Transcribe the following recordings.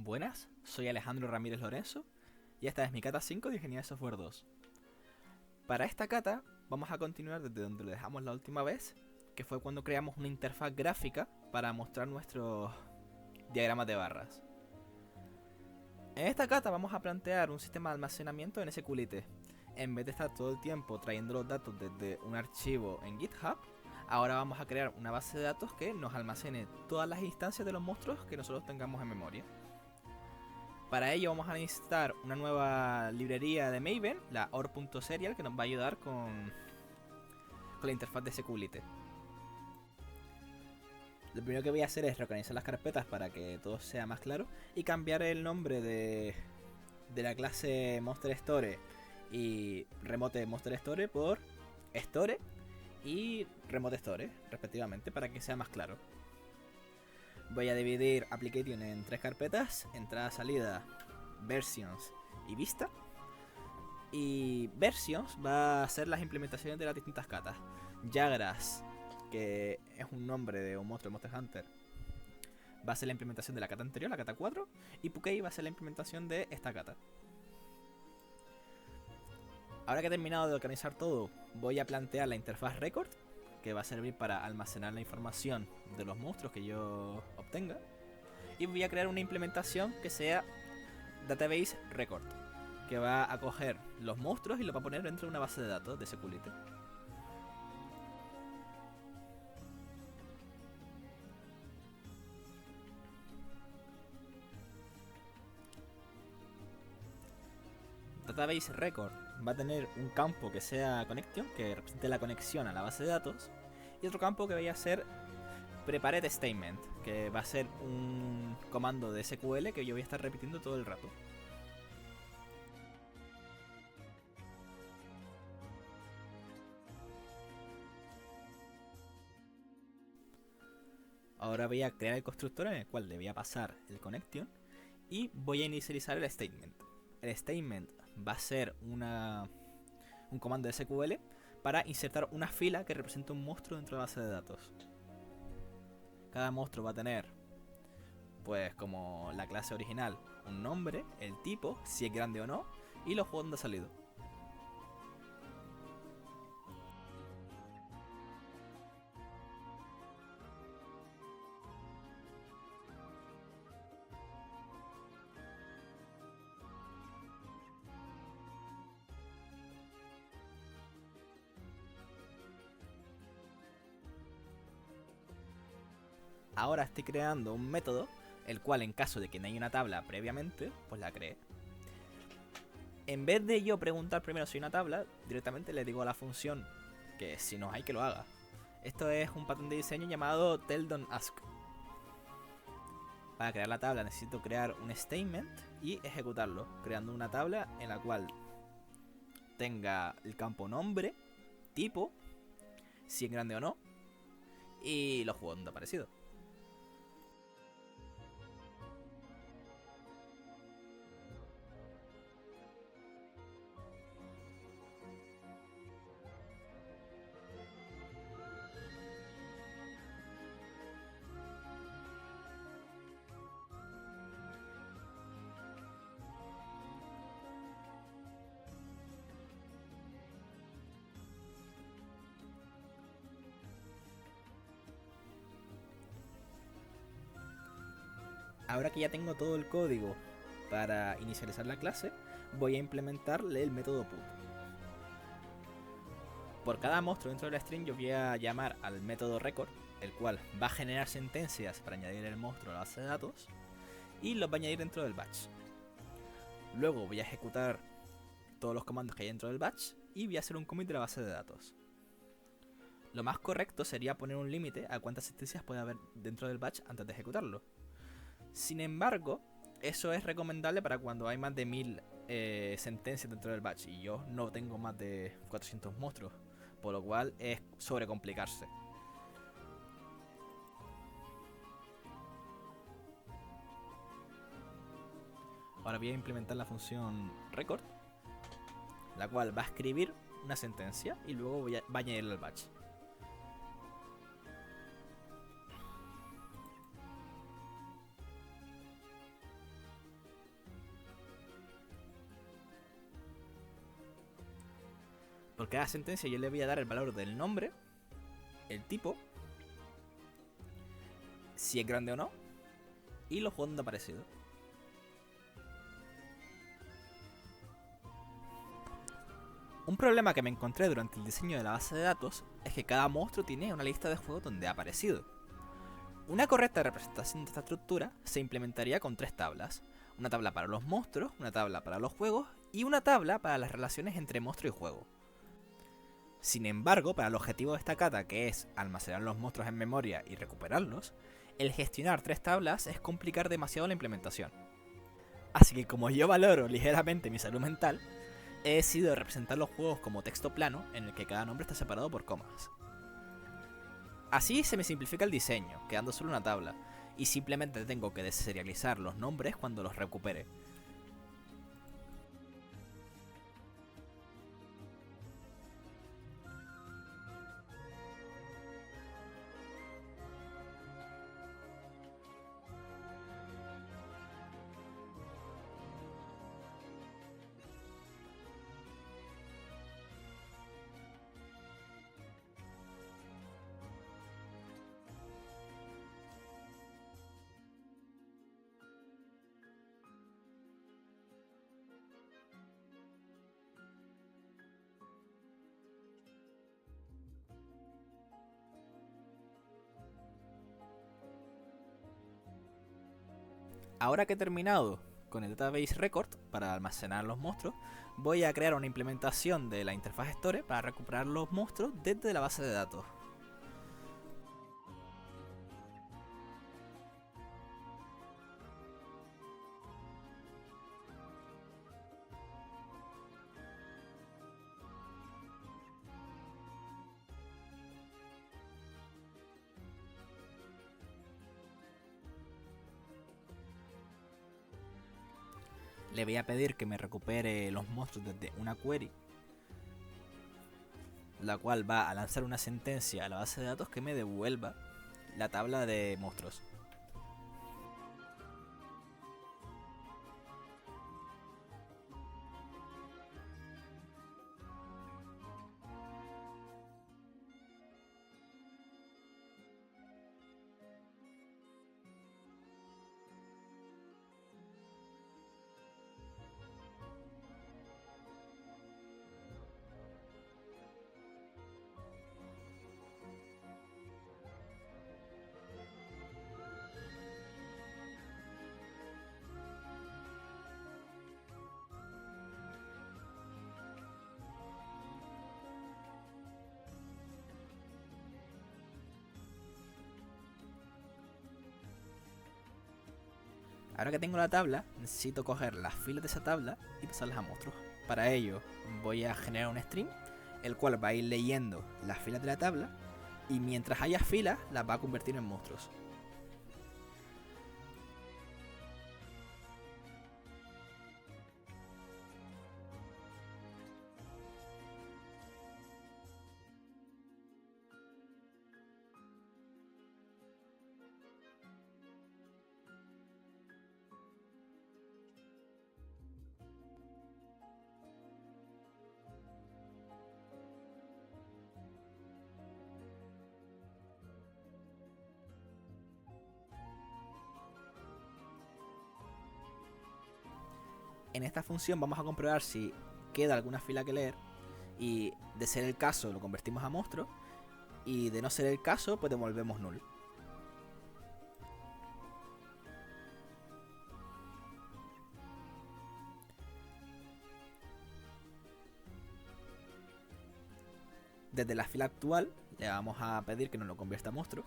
Buenas, soy Alejandro Ramírez Lorenzo y esta es mi cata 5 de Ingeniería de Software 2. Para esta cata vamos a continuar desde donde lo dejamos la última vez, que fue cuando creamos una interfaz gráfica para mostrar nuestros diagramas de barras. En esta cata vamos a plantear un sistema de almacenamiento en SQLite. En vez de estar todo el tiempo trayendo los datos desde un archivo en GitHub, ahora vamos a crear una base de datos que nos almacene todas las instancias de los monstruos que nosotros tengamos en memoria. Para ello vamos a necesitar una nueva librería de Maven, la or.serial, que nos va a ayudar con la interfaz de SQLite. Lo primero que voy a hacer es reorganizar las carpetas para que todo sea más claro y cambiar el nombre de la clase Monster Store y Remote Monster Store por Store y Remote Store, respectivamente, para que sea más claro. Voy a dividir Application en tres carpetas: entrada, salida, Versions y Vista. Y Versions va a ser las implementaciones de las distintas catas. Jagras, que es un nombre de un monstruo de Monster Hunter, va a ser la implementación de la cata anterior, la cata 4. Y Pukei va a ser la implementación de esta cata. Ahora que he terminado de organizar todo, voy a plantear la interfaz record, que va a servir para almacenar la información de los monstruos que yo obtenga. Y voy a crear una implementación que sea database record, que va a coger los monstruos y los va a poner dentro de una base de datos de SQLite. Database record va a tener un campo que sea connection, que represente la conexión a la base de datos, y otro campo que vaya a ser prepared statement, que va a ser un comando de SQL que yo voy a estar repitiendo todo el rato. Ahora voy a crear el constructor en el cual le voy a pasar el connection y voy a inicializar el statement. El statement va a ser un comando de SQL para insertar una fila que representa un monstruo dentro de la base de datos. Cada monstruo va a tener, pues como la clase original, un nombre, el tipo, si es grande o no, y los juegos donde ha salido. Ahora estoy creando un método, el cual en caso de que no haya una tabla previamente, pues la cree. En vez de yo preguntar primero si hay una tabla, directamente le digo a la función que si no hay, que lo haga. Esto es un patrón de diseño llamado tell don't ask. Para crear la tabla necesito crear un statement y ejecutarlo, creando una tabla en la cual tenga el campo nombre, tipo, si es grande o no, y los juegos donde ha aparecido. Ahora que ya tengo todo el código para inicializar la clase, voy a implementarle el método put. Por cada monstruo dentro de la string yo voy a llamar al método record, el cual va a generar sentencias para añadir el monstruo a la base de datos y los va a añadir dentro del batch. Luego voy a ejecutar todos los comandos que hay dentro del batch y voy a hacer un commit de la base de datos. Lo más correcto sería poner un límite a cuántas sentencias puede haber dentro del batch antes de ejecutarlo. Sin embargo, eso es recomendable para cuando hay más de 1000 sentencias dentro del batch y yo no tengo más de 400 monstruos, por lo cual es sobrecomplicarse. Ahora voy a implementar la función record, la cual va a escribir una sentencia y luego va a añadirla al batch. cada sentencia yo le voy a dar el valor del nombre, el tipo, si es grande o no, y los juegos donde ha aparecido. Un problema que me encontré durante el diseño de la base de datos es que cada monstruo tiene una lista de juegos donde ha aparecido. Una correcta representación de esta estructura se implementaría con 3 tablas. Una tabla para los monstruos, una tabla para los juegos y una tabla para las relaciones entre monstruo y juego. Sin embargo, para el objetivo de esta cata, que es almacenar los monstruos en memoria y recuperarlos, el gestionar 3 tablas es complicar demasiado la implementación. Así que como yo valoro ligeramente mi salud mental, he decidido representar los juegos como texto plano en el que cada nombre está separado por comas. Así se me simplifica el diseño, quedando solo una tabla, y simplemente tengo que deserializar los nombres cuando los recupere. Ahora que he terminado con el Database Record para almacenar los monstruos, voy a crear una implementación de la interfaz Store para recuperar los monstruos desde la base de datos. Le voy a pedir que me recupere los monstruos desde una query, la cual va a lanzar una sentencia a la base de datos que me devuelva la tabla de monstruos. Ahora que tengo la tabla, necesito coger las filas de esa tabla y pasarlas a monstruos. Para ello voy a generar un string, el cual va a ir leyendo las filas de la tabla y mientras haya filas las va a convertir en monstruos. En esta función vamos a comprobar si queda alguna fila que leer y de ser el caso lo convertimos a monstruo y de no ser el caso pues devolvemos null. Desde la fila actual le vamos a pedir que nos lo convierta a monstruo,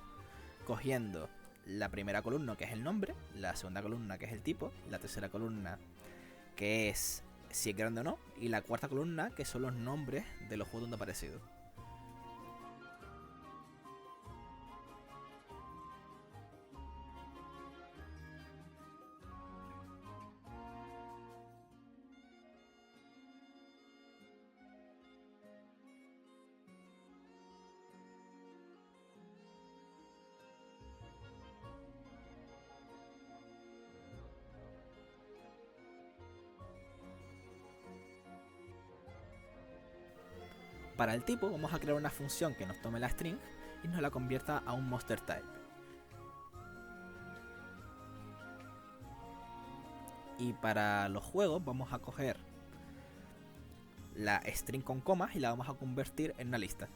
cogiendo la primera columna que es el nombre, la segunda columna que es el tipo, la tercera columna que es si es grande o no, y la cuarta columna que son los nombres de los juegos donde ha aparecido. Para el tipo vamos a crear una función que nos tome la string y nos la convierta a un monster type. Y para los juegos vamos a coger la string con comas y la vamos a convertir en una lista.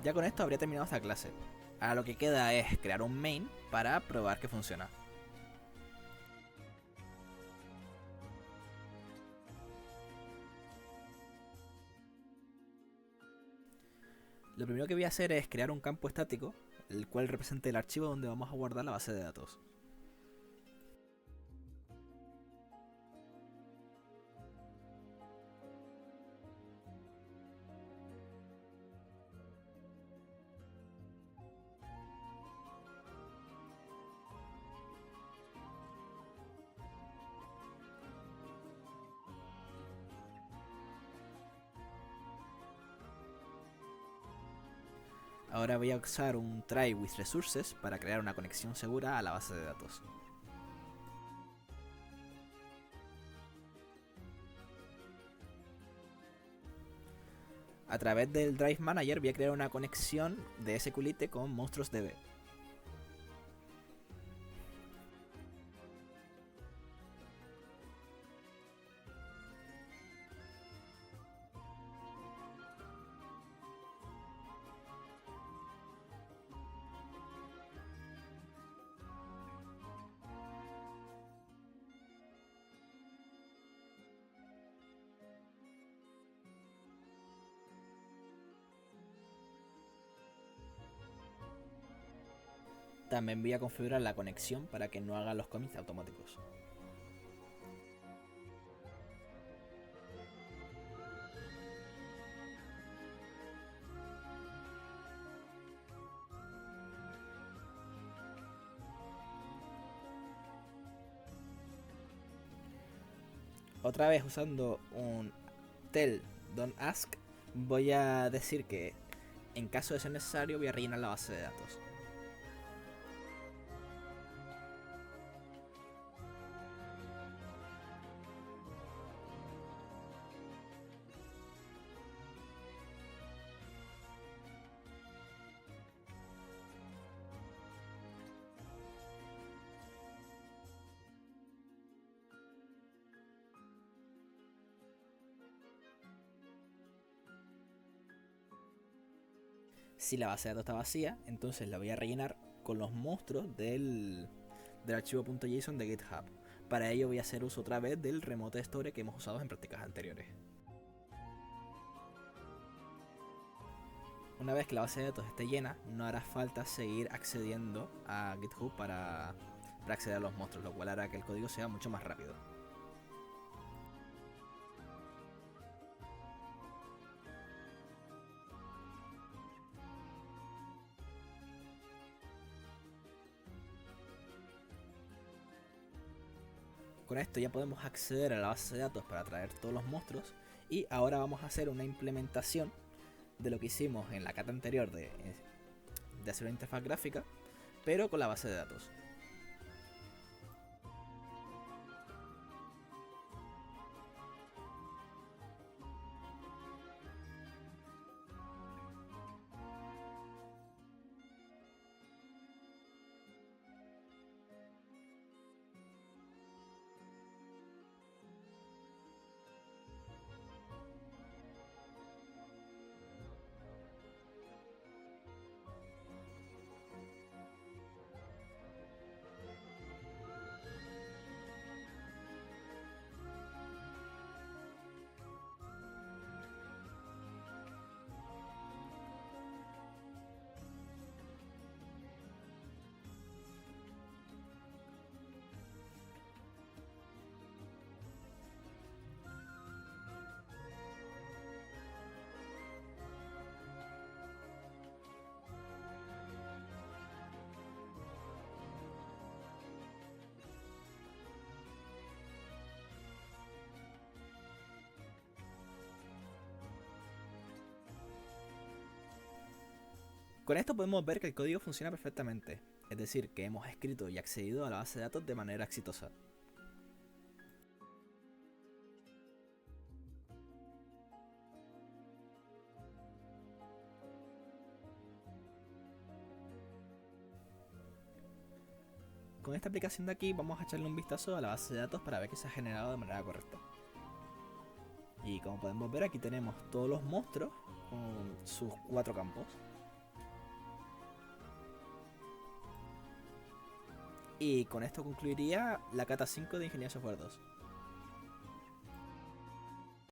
Ya con esto habría terminado esta clase. Ahora lo que queda es crear un main para probar que funciona. Lo primero que voy a hacer es crear un campo estático, el cual represente el archivo donde vamos a guardar la base de datos. Ahora voy a usar un try with resources para crear una conexión segura a la base de datos. A través del Drive Manager voy a crear una conexión de SQLite con MonstruosDB. También voy a configurar la conexión para que no haga los commits automáticos. Otra vez usando un tell don't ask, voy a decir que en caso de ser necesario voy a rellenar la base de datos. Si la base de datos está vacía, entonces la voy a rellenar con los monstruos del archivo.json de GitHub. Para ello voy a hacer uso otra vez del remote store que hemos usado en prácticas anteriores. Una vez que la base de datos esté llena, no hará falta seguir accediendo a GitHub para acceder a los monstruos, lo cual hará que el código sea mucho más rápido. Con esto ya podemos acceder a la base de datos para traer todos los monstruos, y ahora vamos a hacer una implementación de lo que hicimos en la cata anterior de hacer una interfaz gráfica, pero con la base de datos. Con esto podemos ver que el código funciona perfectamente, es decir, que hemos escrito y accedido a la base de datos de manera exitosa. Con esta aplicación de aquí vamos a echarle un vistazo a la base de datos para ver que se ha generado de manera correcta. Y como podemos ver, aquí tenemos todos los monstruos con sus 4 campos. Y con esto concluiría la cata 5 de Ingeniería Software 2.